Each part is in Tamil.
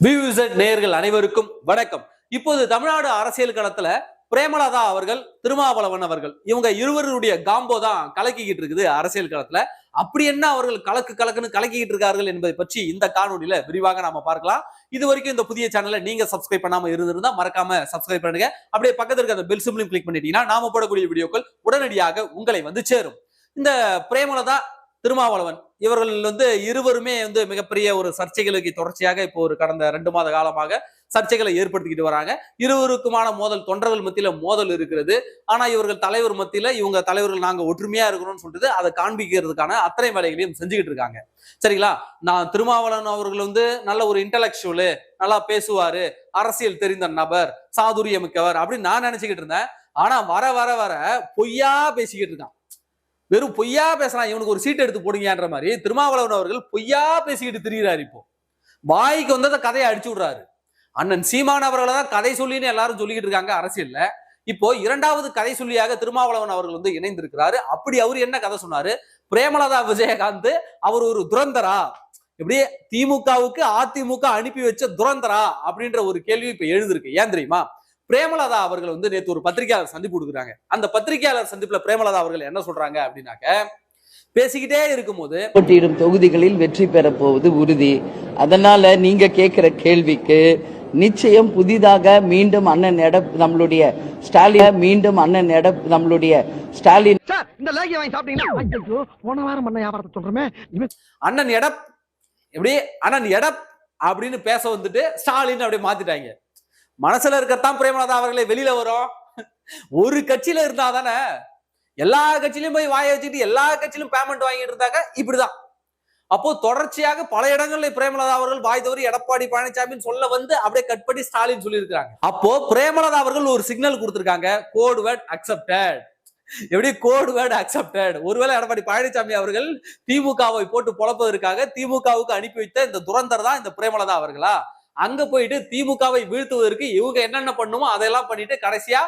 வியூசர் நேயர்கள் அனைவருக்கும் வணக்கம். இப்போது தமிழ்நாடு அரசியல் களத்துல பிரேமலதா அவர்கள், திருமாவளவன் அவர்கள், இவங்க இருவருடைய காம்போ தான் கலக்கிக்கிட்டு இருக்குது அரசியல் களத்துல. அப்படி என்ன அவர்கள் கலக்குன்னு கலக்கிக்கிட்டு இருக்கார்கள் என்பதை பற்றி இந்த காணொலியில விரிவாக நாம பார்க்கலாம். இது வரைக்கும் இந்த புதிய சேனலை நீங்க சப்ஸ்கிரைப் பண்ணாம இருந்திருந்தா மறக்காம சப்ஸ்கிரைப் பண்ணுங்க. அப்படியே பக்கத்துல இருக்க அந்த பெல் சிம்பிளையும் கிளிக் பண்ணிட்டீங்கன்னா நாம போடக்கூடிய வீடியோக்கள் உடனடியாக உங்களை வந்து சேரும். இந்த பிரேமலதா, திருமாவளவன் இவர்கள் இருவருமே மிகப்பெரிய ஒரு சர்ச்சைகளுக்கு தொடர்ச்சியாக இப்போ ஒரு கடந்த 2 மாத காலமாக சர்ச்சைகளை ஏற்படுத்திக்கிட்டு வராங்க. இருவருக்குமான மோதல், தொண்டர்கள் மத்தியில மோதல் இருக்கிறது. ஆனா இவர்கள் தலைவர் மத்தியில இவங்க தலைவர்கள் நாங்க ஒற்றுமையா இருக்கணும்னு சொல்லிட்டு அதை காண்பிக்கிறதுக்கான அத்தனை வேலைகளையும் செஞ்சுக்கிட்டு இருக்காங்க. சரிங்களா? நான் திருமாவளவன் அவர்கள் நல்ல ஒரு இன்டலெக்சுவலு, நல்லா பேசுவாரு, அரசியல் தெரிந்த நபர், சாதுரியமிக்கவர் அப்படின்னு நான் நினைச்சுக்கிட்டு இருந்தேன். ஆனா வர வர வர பொய்யா பேசிக்கிட்டு இருக்கான். வெறும் பொய்யா பேசலாம், இவனுக்கு ஒரு சீட் எடுத்து போடுங்கன்ற மாதிரி திருமாவளவன் அவர்கள் பொய்யா பேசிக்கிட்டு திரிகிறாரு. இப்போ வாய்க்கு வந்ததை கதையை அடிச்சு விடுறாரு. அண்ணன் சீமான் அவர்களை தான் கதை சொல்லின்னு எல்லாரும் சொல்லிக்கிட்டு இருக்காங்க அரசியல்ல. இப்போ இரண்டாவது கதை சொல்லியாக திருமாவளவன் அவர்கள் இணைந்திருக்கிறாரு. அப்படி அவர் என்ன கதை சொன்னாரு? பிரேமலதா விஜயகாந்த் அவர் ஒரு துரந்தரா, இப்படியே திமுகவுக்கு அதிமுக அனுப்பி வச்ச துரந்தரா அப்படின்ற ஒரு கேள்வி இப்ப எழுந்திருக்கு. ஏன் தெரியுமா? பிரேமலதா அவர்கள் நேற்று ஒரு பத்திரிகையாளர் சந்திப்பு கொடுக்குறாங்க. அந்த பத்திரிகையாளர் சந்திப்புல பிரேமலதா அவர்கள் என்ன சொல்றாங்க அப்படின்னாக்க, பேசிக்கிட்டே இருக்கும்போது போட்டியிடும் தொகுதிகளில் வெற்றி பெற போவது உறுதி. அதனால நீங்க கேட்கிற கேள்விக்கு நிச்சயம் புதிதாக மீண்டும் அண்ணன் நம்மளுடைய ஸ்டாலின் இந்த லேகிய வாங்கி சாப்பிட்டீங்கன்னா போன வாரம் பண்ண வியாபாரத்தை சொல்றமே அண்ணன் எடப் எப்படி அண்ணன் எடப் அப்படின்னு பேச வந்துட்டு ஸ்டாலின் அப்படியே மாத்திட்டாங்க. மனசுல இருக்கத்தான் பிரேமலதா அவர்களே வெளியில வரும். ஒரு கட்சியில இருந்தா தானே எல்லா கட்சியிலும் போய் வாய வச்சுட்டு எல்லா கட்சியிலும் பேமெண்ட் வாங்கிட்டு இருந்தாங்க. இப்படிதான். அப்போ தொடர்ச்சியாக பல இடங்கள்ல பிரேமலதா அவர்கள் வாய் தவறி எடப்பாடி பழனிசாமின்னு சொல்ல அப்படியே கட் பண்ணி ஸ்டாலின் சொல்லி இருக்காங்க. அப்போ பிரேமலதா அவர்கள் ஒரு சிக்னல் கொடுத்திருக்காங்க, கோட் வேர்ட் அக்செப்டட். எப்படி கோட் வேர்ட் அக்செப்டட்? ஒருவேளை எடப்பாடி பழனிசாமி அவர்கள் திமுகவை போட்டு பொழப்பதற்காக திமுகவுக்கு அனுப்பி வைத்த இந்த துரந்தர் தான் இந்த பிரேமலதா அவர்களா? அங்க போயிட்டு திமுகவை வீழ்த்துவதற்கு இவங்க என்னென்ன பண்ணுமோ அதெல்லாம் பண்ணிட்டு கடைசியா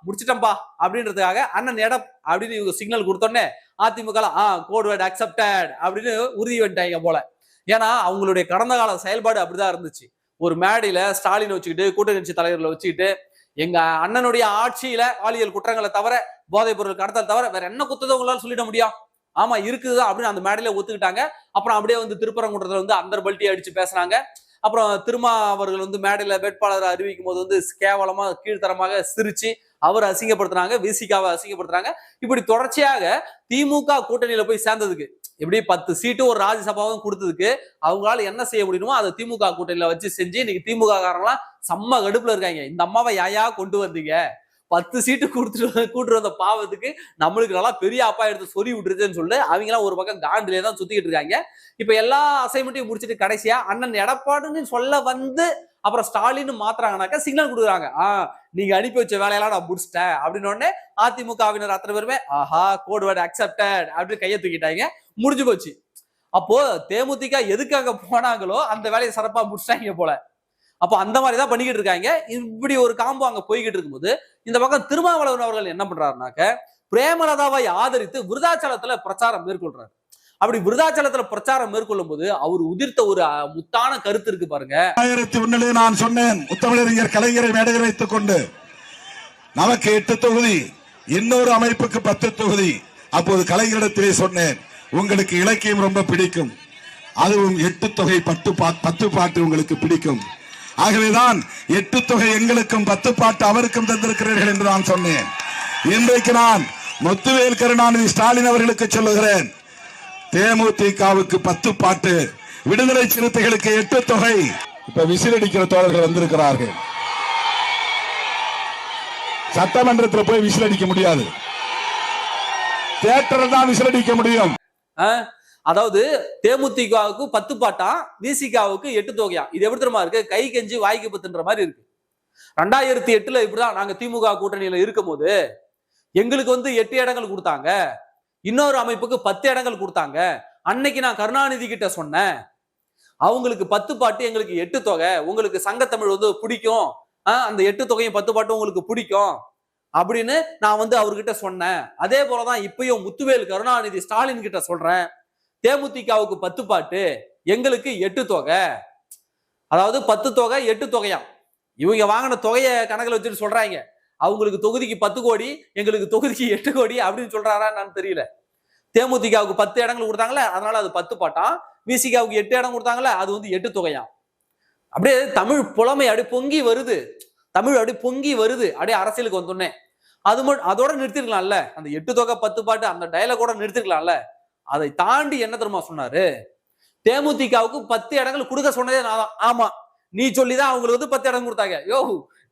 முடிச்சிட்டம்பா அப்படின்றதுக்காக அண்ணன் எடப் அப்படின்னு இவங்க சிக்னல் கொடுத்தோன்னே அதிமுக கோட் வேர்ட் அக்செப்டட் அப்படின்னு உறுதி பண்ணிட்டாங்க போல. ஏன்னா அவங்களுடைய கடந்த கால செயல்பாடு அப்படிதான் இருந்துச்சு. ஒரு மேடையில ஸ்டாலின் வச்சுக்கிட்டு, கூட்டணி கட்சி தலைவர்களை வச்சுக்கிட்டு, எங்க அண்ணனுடைய ஆட்சியில பாலியல் குற்றங்களை தவிர, போதைப் பொருள் கடத்தல் தவிர வேற என்ன குத்தத்தை உங்களால சொல்லிட முடியும்? ஆமா இருக்குதுதான் அப்படின்னு அந்த மேடையில ஒத்துக்கிட்டாங்க. அப்புறம் அப்படியே திருப்பரங்குன்றத்துல அந்த பல்ட்டி அடிச்சு பேசுறாங்க. அப்புறம் திருமா அவர்கள் மேடையில வேட்பாளரை அறிவிக்கும் போது கேவலமா கீழ்த்தரமாக சிரிச்சு அவர் அசிங்கப்படுத்துறாங்க, விசிகாவை அசிங்கப்படுத்துறாங்க. இப்படி தொடர்ச்சியாக திமுக கூட்டணியில போய் சேர்ந்ததுக்கு, எப்படி 10 சீட்டு ஒரு ராஜ்யசபாவும் கொடுத்ததுக்கு அவங்களால என்ன செய்ய முடியுமோ அதை திமுக கூட்டணியில வச்சு செஞ்சு இன்னைக்கு திமுக காரங்களாம் செம்ம கடுப்புல இருக்காங்க. இந்த அம்மாவை யாயா கொண்டு வந்தீங்க, 10 சீட்டு கூட்டு வந்த பாவத்துக்கு நம்மளுக்கு நல்லா பெரிய அப்பா எடுத்து சொறி விட்டுருச்சுன்னு சொல்லிட்டு அவங்க எல்லாம் ஒரு பக்கம் காண்டிலே தான் சுத்திக்கிட்டு இருக்காங்க. இப்ப எல்லா அசைன்மெண்ட்டையும் முடிச்சுட்டு கடைசியா அண்ணன் எடப்பாடின்னு சொல்ல அப்புறம் ஸ்டாலின் மாத்துறாங்கனாக்கா சிக்னல் கொடுக்குறாங்க, நீங்க அனுப்பி வச்ச வேலையெல்லாம் நான் முடிச்சிட்டேன் அப்படின்னு உடனே அதிமுகவினர் அத்தனை பேருமே ஆஹா கோட் வேர்ட் அக்செப்டட் அப்படின்னு கையை தூக்கிட்டாங்க. முடிஞ்சு போச்சு. அப்போ தேமுதிக எதுக்காக போனாங்களோ அந்த வேலையை சிறப்பா முடிச்சிட்டாங்க போல. அப்போ அந்த மாதிரிதான் பண்ணிக்கிட்டு இருக்காங்க. இப்படி ஒரு காம்போ அங்க போய்கிட்டு இருக்கும்போது இந்த பக்கம் திருமாவளவன் அவர்கள் என்ன பண்றாருனாக்க, பிரேமலதாவை ஆதரித்து விருதாச்சலத்துல பிரச்சாரம் மேற்கொள்றாரு. அப்படி விருதாச்சலத்துல பிரச்சாரம் மேற்கொள்ளும் போது அவர் உதிர்த்த ஒரு முத்தான கருத்து இருக்கு பாருங்க. 2001 நான் சொன்னேன், முத்தமிழறிஞர் கலைஞரை மேடையில் வைத்துக் கொண்டு நமக்கு 8 தொகுதி, இன்னொரு அமைப்புக்கு 10 தொகுதி. அப்போது கலைஞரிடத்திலே சொன்னேன், உங்களுக்கு இலக்கியம் ரொம்ப பிடிக்கும், அதுவும் 8 தொகை 10 பாட்டு உங்களுக்கு பிடிக்கும். ஆகவேதான் 8 தொகை எங்களுக்கும் 10 பாட்டு அவருக்கும் தந்திருக்கிறீர்கள் என்று நான் சொன்னேன். இன்றைக்கு நான் முத்துவேல் கருணாநிதி ஸ்டாலின் அவர்களுக்கு சொல்லுகிறேன், தேமுதிகவுக்கு 10 பாட்டு, விடுதலை சிறுத்தைகளுக்கு 8 தொகை. இப்ப விசிலடிக்கிற தோழர்கள் வந்திருக்கிறார்கள். சட்டமன்றத்தில் போய் விசிலடிக்க முடியாது, தியேட்டர் தான் விசிலடிக்க முடியும். அதாவது தேமுதிகவுக்கு 10 பாட்டா, விசிகாவுக்கு 8 தொகையா? இது எப்படி தெரியுமா இருக்கு? கை கெஞ்சி வாய்க்கு பத்துன்ற மாதிரி இருக்கு. 2008 இப்படிதான் நாங்க திமுக கூட்டணியில இருக்கும் போது எங்களுக்கு 8 இடங்கள் கொடுத்தாங்க, இன்னொரு அமைப்புக்கு 10 இடங்கள் கொடுத்தாங்க. அன்னைக்கு நான் கருணாநிதி கிட்ட சொன்னேன், அவங்களுக்கு 10 பாட்டு எங்களுக்கு 8 தொகை, உங்களுக்கு சங்கத்தமிழ் பிடிக்கும், அந்த 8 தொகையும் 10 பாட்டும் உங்களுக்கு பிடிக்கும் அப்படின்னு நான் அவர்கிட்ட சொன்னேன். அதே போலதான் இப்பயும் முத்துவேல் கருணாநிதி ஸ்டாலின் கிட்ட சொல்றேன், தேமுதிகவுக்கு 10 பாட்டு, எங்களுக்கு 8 தொகை. அதாவது 10 தொகை 8 தொகையாம். இவங்க வாங்கின தொகையை கணக்கில் வச்சுட்டு சொல்றாங்க அவங்களுக்கு தொகுதிக்கு 10 கோடி, எங்களுக்கு தொகுதிக்கு 8 கோடி அப்படின்னு சொல்றாரா நான் தெரியல. தேமுதிகவுக்கு 10 இடங்கள் கொடுத்தாங்களே அதனால அது 10 பாட்டாம், விசிகாவுக்கு 8 இடம் கொடுத்தாங்களே அது வந்து 8 தொகையாம். அப்படியே தமிழ் புலமை அப்படியே பொங்கி வருது, தமிழ் அப்படியே பொங்கி வருது அப்படியே அரசியலுக்கு வந்தோடனே. அது மட்டும் அதோட நிறுத்திருக்கலாம்ல, அந்த 8 தொகை 10 பாட்டு அந்த டைலாகோட நிறுத்திருக்கலாம்ல. அதை தாண்டி என்ன தெரியுமா சொன்னாரு, தேமுதிகவுக்கு 10 இடங்கள் கொடுக்க சொன்னதே நான் தான். ஆமா, நீ சொல்லிதான் அவங்களுக்கு வந்து 10 இடம் கொடுத்தாங்க. யோ,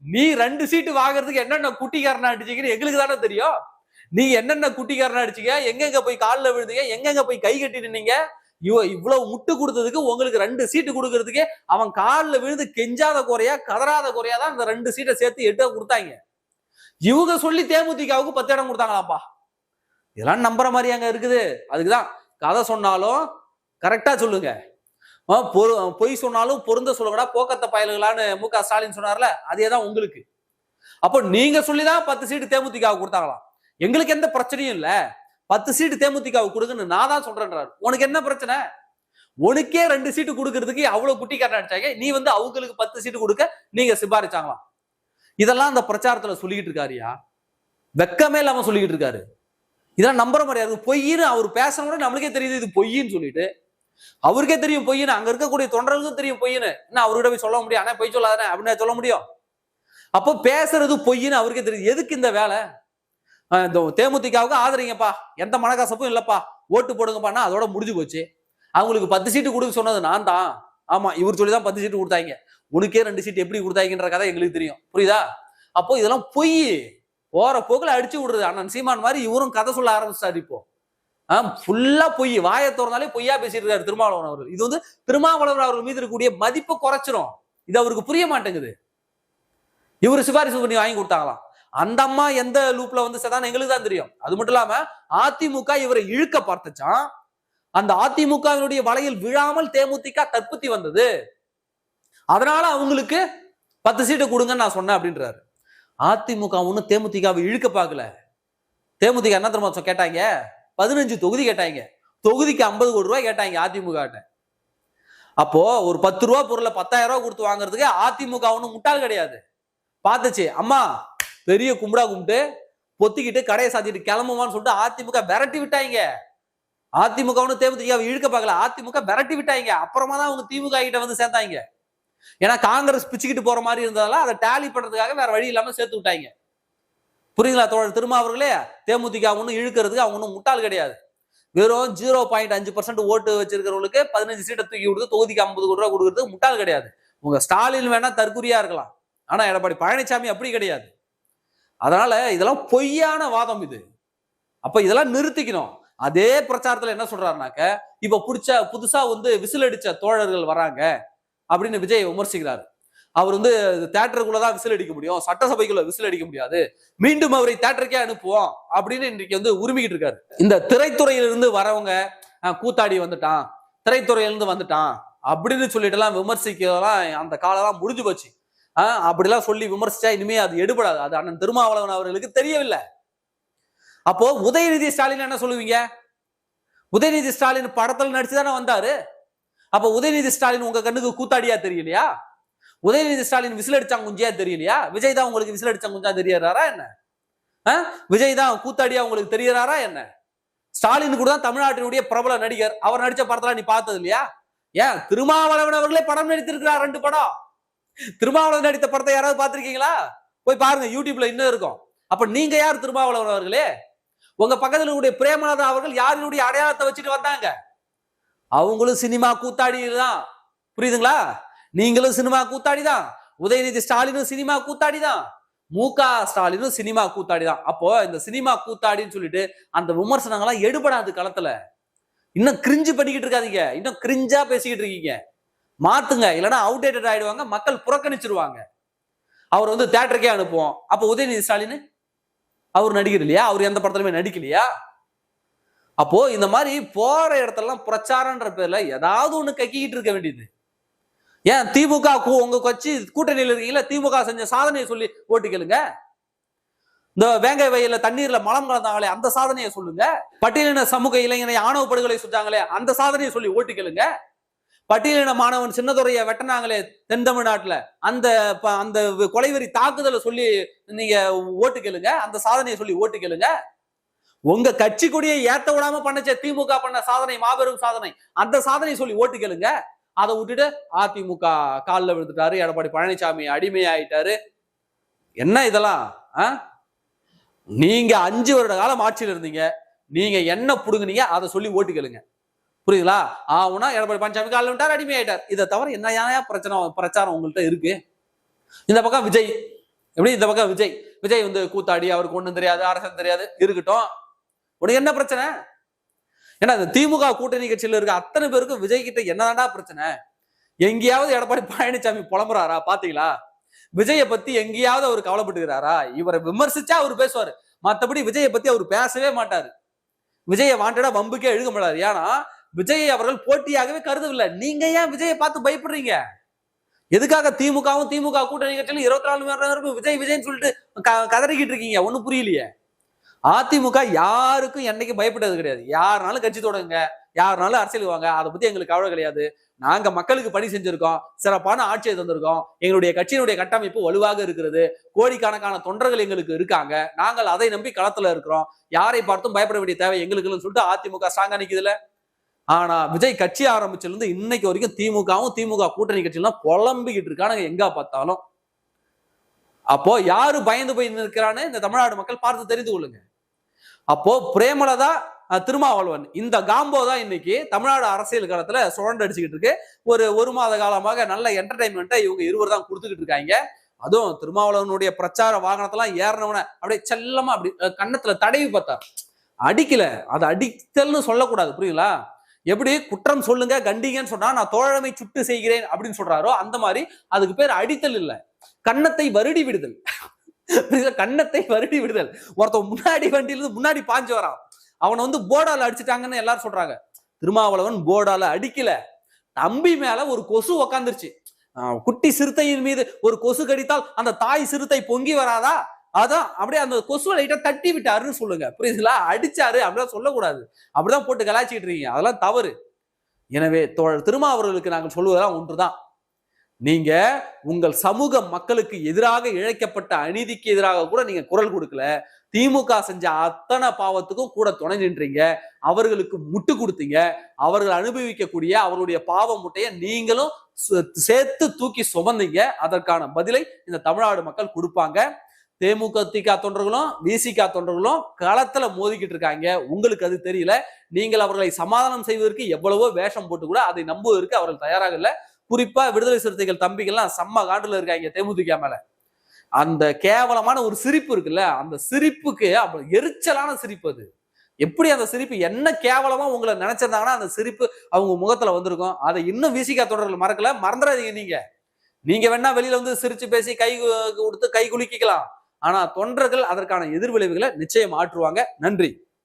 நீ 2 சீட்டு வாங்குறதுக்கு என்னென்ன குட்டிக்காரனா அடிச்சீங்கன்னு எங்களுக்கு தானே தெரியும். நீங்க என்னென்ன குட்டிக்காரனா அடிச்சீங்க, எங்கெங்க போய் காலில் விழுந்தீங்க, எங்கெங்க போய் கை கட்டிட்டு நின்னீங்க. இவ்வளவு முட்டு கொடுத்ததுக்கு உங்களுக்கு 2 சீட்டு கொடுக்கறதுக்கே அவன் காலில் விழுந்து கெஞ்சாத குறையா கதறாத குறையா தான் அந்த 2 சீட்டை சேர்த்து 8 கொடுத்தாங்க. இவங்க சொல்லி தேமுதிகவுக்கு 10 இடம் கொடுத்தாங்களாப்பா. இதெல்லாம் நம்புற மாதிரி அங்க இருக்குது. அதுக்குதான் கதை சொன்னாலும் கரெக்டா சொல்லுங்க, பொய் சொன்னாலும் பொருந்த சொல்லுங்கடா போக்கத்த பயல்களான்னு மு.க. ஸ்டாலின் சொன்னார்ல, அதேதான் உங்களுக்கு. அப்போ நீங்க சொல்லிதான் 10 சீட்டு தேமுதிகவுக்கு கொடுத்தாங்களாம். எங்களுக்கு எந்த பிரச்சனையும் இல்ல, 10 சீட்டு தேமுதிகவுக்கு கொடுக்குன்னு நான் தான் சொல்றேன்றாரு. உனக்கு என்ன பிரச்சனை? உனக்கே 2 சீட்டு கொடுக்கறதுக்கு அவ்வளவு குட்டிக்காரன் அடிச்சாங்க, நீ வந்து அவங்களுக்கு 10 சீட்டு கொடுக்க நீங்க சிபாரிச்சாங்களாம். இதெல்லாம் அந்த பிரச்சாரத்துல சொல்லிக்கிட்டு இருக்காருயா, வெக்கமே இல்லாம சொல்லிக்கிட்டு இருக்காரு. இதெல்லாம் நம்புற மாதிரியா இருக்கு. பொய்ன்னு அவர் பேசணும் நம்மளுக்கே தெரியுது இது பொய்ன்னு சொல்லிட்டு, அவருக்கே தெரியும் பொய்ன்னு, அங்க இருக்கக்கூடிய தொண்டர்களுக்கும் தெரியும் பொய்ன்னு. என்ன அவர்கிட்ட போய் சொல்ல முடியும், ஆனா பொய் சொல்லாதானே அப்படின்னு சொல்ல முடியும்? அப்போ பேசுறது பொய்ன்னு அவருக்கே தெரியுது. எதுக்கு இந்த வேலை? தேமுதிகவுக்கு ஆதரிங்கப்பா, எந்த மனக்கசப்பும் இல்லப்பா, ஓட்டு போடுங்கப்பான்னா அதோட முடிஞ்சு போச்சு. அவங்களுக்கு 10 சீட்டு கொடுக்க சொன்னது நான் தான். ஆமா, இவர் சொல்லிதான் 10 சீட்டு கொடுத்தாங்க, உனக்கே 2 சீட்டு எப்படி கொடுத்தாங்கன்ற கதை எங்களுக்கு தெரியும். புரியுதா? அப்போ இதெல்லாம் பொய், போற போக்குல அடிச்சு விடுறது. அண்ணன் சீமான் மாதிரி இவரும் கதை சொல்ல ஆரம்பிச்சாரு. இப்போ ஃபுல்லா பொய், வாயை திறந்தாலே பொய்யா பேசிட்டு இருக்காரு திருமாவளவன் அவர்கள். இது வந்து திருமாவளவன் அவர்கள் மீது இருக்கக்கூடிய மதிப்பை குறைச்சிரும். இது அவருக்கு புரிய மாட்டேங்குது. இவரு சிபாரிசு பண்ணி வாங்கி கொடுத்தாங்களாம். அந்த அம்மா எந்த லூப்ல வந்து செதான் எங்களுக்கு தான் தெரியும். அது மட்டும் இல்லாம அதிமுக இவரை இழுக்க பார்த்துச்சான். அந்த அதிமுகவினுடைய வலையில் விழாமல் தேமுதிக தற்புத்தி வந்தது. அதனால அவங்களுக்கு 10 சீட்டு கொடுங்கன்னு நான் சொன்னேன் அப்படின்றாரு. அதிமுக ஒண்ணு தேமுதிகவை இழுக்க பார்க்கல. தேமுதிக என்ன தெரியுமா கேட்டாங்க, 15 தொகுதி கேட்டாங்க, தொகுதிக்கு 50 கோடி ரூபாய் கேட்டாங்க அதிமுக. அப்போ ஒரு 10 ரூபா பொருளை 10,000 ரூபாய் கொடுத்து வாங்குறதுக்கு அதிமுக ஒன்றும் முட்டாள் கிடையாது. பார்த்துச்சு, அம்மா பெரிய கும்பிடா கும்பிட்டு பொத்திக்கிட்டு கடையை சாத்திட்டு கிளம்புவான்னு சொல்லிட்டு அதிமுக விரட்டி விட்டாங்க. அதிமுக ஒன்றும் தேமுதிகவை இழுக்க பார்க்கல, அதிமுக விரட்டி விட்டாங்க. அப்புறமா தான் அவங்க திமுக கிட்ட வந்து சேர்த்தாங்க. ஏன்னா காங்கிரஸ் பிச்சுக்கிட்டு போற மாதிரி இருந்ததால அதை டேலி பண்றதுக்காக வேற வழி இல்லாம சேர்த்து விட்டாங்க. புரியுங்களா தோழர் திருமா அவர்களே? தேமுதிக ஒன்றும் இழுக்கிறதுக்கு அவங்க ஒன்றும் முட்டாள் கிடையாது. வெறும் 0.5% ஓட்டு வச்சிருக்கிறவங்களுக்கு 15 சீட்டை தூக்கி கொடுத்து தொகுதிக்கு 50 கோடி ரூபாய் கொடுக்கறது முட்டாள் கிடையாது. உங்க ஸ்டாலின் வேணா தற்குறியா இருக்கலாம், ஆனா எடப்பாடி பழனிசாமி அப்படி கிடையாது. அதனால இதெல்லாம் பொய்யான வாதம் இது. அப்ப இதெல்லாம் நிறுத்திக்கணும். அதே பிரச்சாரத்துல என்ன சொல்றாருனாக்க, இப்ப புதுசா வந்து விசில் அடிச்ச தோழர்கள் வராங்க அப்படின்னு விஜய் விமர்சிக்கிறாரு. அவர் வந்து தியேட்டருக்குள்ளதான் விசில் அடிக்க முடியும், சட்டசபைக்குள்ள விசில் அடிக்க முடியாது, மீண்டும் அவரை தியேட்டருக்கே அனுப்புவோம் அப்படின்னு இன்னைக்கு வந்து உரிமைக்கிட்டு இருக்காரு. இந்த திரைத்துறையிலிருந்து வரவங்க கூத்தாடி வந்துட்டான், திரைத்துறையிலிருந்து வந்துட்டான் அப்படின்னு சொல்லிட்டு எல்லாம் விமர்சிக்கலாம் அந்த காலம் முடிஞ்சு போச்சு. அப்படிலாம் சொல்லி விமர்சிச்சா இனிமே அது எடுபடாது. அது அண்ணன் திருமாவளவன் அவர்களுக்கு தெரியவில்லை. அப்போ உதயநிதி ஸ்டாலின் என்ன சொல்லுவீங்க? உதயநிதி ஸ்டாலின் படத்துல நடிச்சுதானே வந்தாரு. அப்ப உதயநிதி ஸ்டாலின் உங்க கண்ணுக்கு கூத்தாடியா தெரியலையா? உதயநிதி ஸ்டாலின் விசில் அடிச்சாங்க குஞ்சியா தெரியலையா? விஜய் தான் உங்களுக்கு விசில் அடிச்சாங்க குஞ்சா தெரியறாரா என்ன? விஜய் தான் கூத்தாடியா உங்களுக்கு தெரியறாரா என்ன? ஸ்டாலின் கூட தான் தமிழ்நாட்டினுடைய பிரபல நடிகர், அவர் நடிச்ச படத்துல நீ பார்த்தது இல்லையா? ஏன் திருமாவளவன் அவர்களே படம் நடித்திருக்கிறார், 2 படம். திருமாவளவன் நடித்த படத்தை யாராவது பார்த்திருக்கீங்களா? போய் பாருங்க, யூடியூப்ல இன்னும் இருக்கும். அப்ப நீங்க யார் திருமாவளவன் அவர்களே? உங்க பக்கத்துல கூடிய பிரேமலதா அவர்கள் யாரினுடைய அடையாளத்தை வச்சுட்டு வந்தாங்க? அவங்களும் சினிமா கூத்தாடி தான். புரியுதுங்களா? நீங்களும் சினிமா கூத்தாடி தான், உதயநிதி ஸ்டாலினும் சினிமா கூத்தாடி தான், மு.க. ஸ்டாலினும் சினிமா கூத்தாடி தான். அப்போ இந்த சினிமா கூத்தாடின்னு சொல்லிட்டு அந்த விமர்சனங்கள்லாம் எடுபடாது களத்துல. இன்னும் கிரிஞ்சு பண்ணிக்கிட்டு இருக்காதீங்க, இன்னும் கிரிஞ்சா பேசிக்கிட்டு இருக்கீங்க. மாத்துங்க, இல்லைன்னா அவுடேட்டட் ஆயிடுவாங்க, மக்கள் புறக்கணிச்சிருவாங்க. அவர் வந்து தியேட்டருக்கே அனுப்புவோம். அப்ப உதயநிதி ஸ்டாலின் அவர் நடிகர் இல்லையா? அவர் எந்த படத்துலயுமே நடிக்கலையா? அப்போ இந்த மாதிரி போற இடத்தெல்லாம் பிரச்சாரன்ற பேர்ல ஏதாவது ஒண்ணு கக்கிக்கிட்டு இருக்க வேண்டியது. ஏன் திமுக உங்க கட்சி கூட்டணியில் இருக்கீங்களா, திமுக செஞ்ச சாதனையை சொல்லி ஓட்டு கேளுங்க. இந்த வேங்கை வயல்ல தண்ணீர்ல மலம் கலந்தாங்களே அந்த சாதனையை சொல்லுங்க. பட்டியலின சமூக இளைஞனை ஆணவ படுகொலை செஞ்சாங்களே அந்த சாதனையை சொல்லி ஓட்டு கேளுங்க. பட்டியலின மாணவன் சின்னதுரைய வெட்டினாங்களே தென் தமிழ்நாட்டுல, அந்த அந்த கொலைவெறி தாக்குதலை சொல்லி நீங்க ஓட்டு கேளுங்க, அந்த சாதனையை சொல்லி ஓட்டு கேளுங்க. உங்க கட்சி கொடியை ஏத்த விடாம பண்ணச்ச திமுக பண்ண சாதனை மாபெரும் சாதனை, அந்த சாதனையை சொல்லி ஓட்டு கேளுங்க. அதை விட்டுட்டு அதிமுக காலில் விழுந்துட்டாரு, எடப்பாடி பழனிசாமி அடிமையாயிட்டாரு, என்ன இதெல்லாம்? நீங்க 5 வருட காலம் ஆட்சியில் இருந்தீங்க, நீங்க என்ன புடுங்குனீங்க அதை சொல்லி ஓட்டு கேளுங்க. புரியுதுங்களா? ஆவுனா எடப்பாடி பழனிசாமி காலில் விட்டார், அடிமையாயிட்டார். இதை தவிர என்ன பிரச்சாரம் உங்கள்கிட்ட இருக்கு? இந்த பக்கம் விஜய், எப்படி இந்த பக்கம் விஜய் வந்து கூத்தாடி, அவருக்கு ஒண்ணும் தெரியாது, அரசியல் தெரியாது, இருக்கட்டும். உனக்கு என்ன பிரச்சனை? ஏன்னா இந்த திமுக கூட்டணி கட்சியில இருக்க அத்தனை பேருக்கும் விஜய் கிட்ட என்னதான்டா பிரச்சனை? எங்கேயாவது எடப்பாடி பழனிசாமி புலம்புறாரா பாத்தீங்களா? விஜய பத்தி எங்கேயாவது அவர் கவலைப்பட்டுக்கிறாரா? இவரை விமர்சிச்சா அவர் பேசுவாரு, மத்தபடி விஜயை பத்தி அவர் பேசவே மாட்டாரு. விஜய வாண்டடா வம்புக்கே எழுத மாட்டாரு. ஏன்னா விஜயை அவர்கள் போட்டியாகவே கருதவில்லை. நீங்க ஏன் விஜயை பார்த்து பயப்படுறீங்க? எதுக்காக திமுகவும் திமுக கூட்டணி கட்சியிலும் 24 மணி நேரம் விஜய்ன்னு சொல்லிட்டு கதறிக்கிட்டு இருக்கீங்க? ஒண்ணும் புரியலையே. அதிமுக யாருக்கும் என்னைக்கு பயப்பட்டது கிடையாது. யாருனாலும் கட்சி தொடங்குங்க, யாருனாலும் அரசியல் வாங்க, அதை பத்தி எங்களுக்கு கவலை கிடையாது. நாங்க மக்களுக்கு பணி செஞ்சிருக்கோம், சிறப்பான ஆட்சியை தந்திருக்கோம், எங்களுடைய கட்சியினுடைய கட்டமைப்பு வலுவாக இருக்கிறது, கோடிக்கணக்கான தொண்டர்கள் எங்களுக்கு இருக்காங்க, நாங்கள் அதை நம்பி களத்துல இருக்கிறோம், யாரை பார்த்தும் பயப்பட வேண்டிய தேவை எங்களுக்குன்னு சொல்லிட்டு அதிமுக ஸ்ட்ராங்கா நிக்குதுல. ஆனா விஜய் கட்சி ஆரம்பிச்சதுல இருந்து இன்னைக்கு வரைக்கும் திமுகவும் திமுக கூட்டணி கட்சியெல்லாம் புலம்பிக்கிட்டு இருக்கானுங்க எங்க பார்த்தாலும். அப்போ யாரு பயந்து போய் நிற்கிறான்னு இந்த தமிழ்நாடு மக்கள் பார்த்து தெரிந்து கொள்ளுங்க. அப்போ பிரேமலதா, திருமாவளவன், இந்த காம்போ தான் இன்னைக்கு தமிழ்நாடு அரசியல் காலத்துல சுழண்டடிச்சுக்கிட்டு இருக்கு. ஒரு மாத காலமாக நல்ல என்டர்டைன்மெண்ட்டை இவங்க இருவர் தான் கொடுத்துக்கிட்டு இருக்காங்க. அதுவும் திருமாவளவனுடைய பிரச்சார வாகனத்தெல்லாம் ஏறினவன அப்படியே செல்லமா அப்படி கன்னத்துல தடவி பார்த்தார், அடிக்கல. அது அடித்தல்னு சொல்லக்கூடாது, புரியுங்களா? எப்படி குற்றம் சொல்லுங்க கண்டிங்கன்னு சொன்னா நான் தோழமை சுட்டு செய்கிறேன் அப்படின்னு சொல்றாரோ அந்த மாதிரி அதுக்கு பேர் அடித்தல் இல்ல, கன்னத்தை வருடி விடுதல். கன்னத்தை வருடி விடுதல். ஒருத்தன் முன்னாடி வண்டியில முன்னாடி பாஞ்சு வரான், அவனை வந்து போர்டால அடிச்சுட்டாங்கன்னு எல்லாரும் சொல்றாங்க. திருமாவளவன் போர்டால அடிக்கல, தம்பி மேல ஒரு கொசு உக்காந்துருச்சு. குட்டி சிறுத்தையின் மீது ஒரு கொசு கடித்தால் அந்த தாய் சிறுத்தை பொங்கி வராதா? அதான் அப்படியே அந்த கொசுவை லைட்டா தட்டி விட்டாருன்னு சொல்லுங்க, புரியுதுங்களா? அடிச்சாரு அப்படிதான் சொல்லக்கூடாது, அப்படிதான் போட்டு கலாய்ச்சிட்டு இருக்கீங்க, அதெல்லாம் தவறு. எனவே திருமாவளவர்களுக்கு நாங்கள் சொல்லுவதெல்லாம் ஒன்றுதான், நீங்க உங்கள் சமூக மக்களுக்கு எதிராக இழைக்கப்பட்ட அநீதிக்கு எதிராக கூட நீங்க குரல் கொடுக்கல, திமுக செஞ்ச அத்தனை பாவத்துக்கும் கூட துணை நின்றீங்க, அவர்களுக்கு முட்டு கொடுத்தீங்க, அவர்கள் அனுபவிக்கக்கூடிய அவருடைய பாவ முட்டையை நீங்களும் சேர்த்து தூக்கி சுமந்தீங்க. அதற்கான பதிலை இந்த தமிழ்நாடு மக்கள் கொடுப்பாங்க. தேமுதிக தொண்டர்களும் விசிக தொண்டர்களும் களத்துல மோதிக்கிட்டு இருக்காங்க, உங்களுக்கு அது தெரியல. நீங்கள் அவர்களை சமாதானம் செய்வதற்கு எவ்வளவோ வேஷம் போட்டு கூட அதை நம்புவதற்கு அவர்கள் தயாராக இல்லை. குறிப்பா விடுதலை சிறுத்தைகள் தம்பிகள்லாம் செம்ம காண்டுல இருக்காங்க தேமுதிக மேல. அந்த கேவலமான ஒரு சிரிப்பு இருக்குல்ல, அந்த சிரிப்புக்கு எரிச்சலான சிரிப்பு. அது எப்படி அந்த சிரிப்பு என்ன கேவலமா உங்களை நினைச்சிருந்தாங்கன்னா அந்த சிரிப்பு அவங்க முகத்துல வந்திருக்கும். அதை இன்னும் விசிக தொடர்கள் மறக்கல, மறந்துடாதீங்க. நீங்க வேணா வெளியில வந்து சிரிச்சு பேசி கை கொடுத்து கை குலுக்கிக்கலாம், ஆனா தொண்டர்கள் அதற்கான எதிர்விளைவுகளை நிச்சயம் ஆற்றுவாங்க. நன்றி.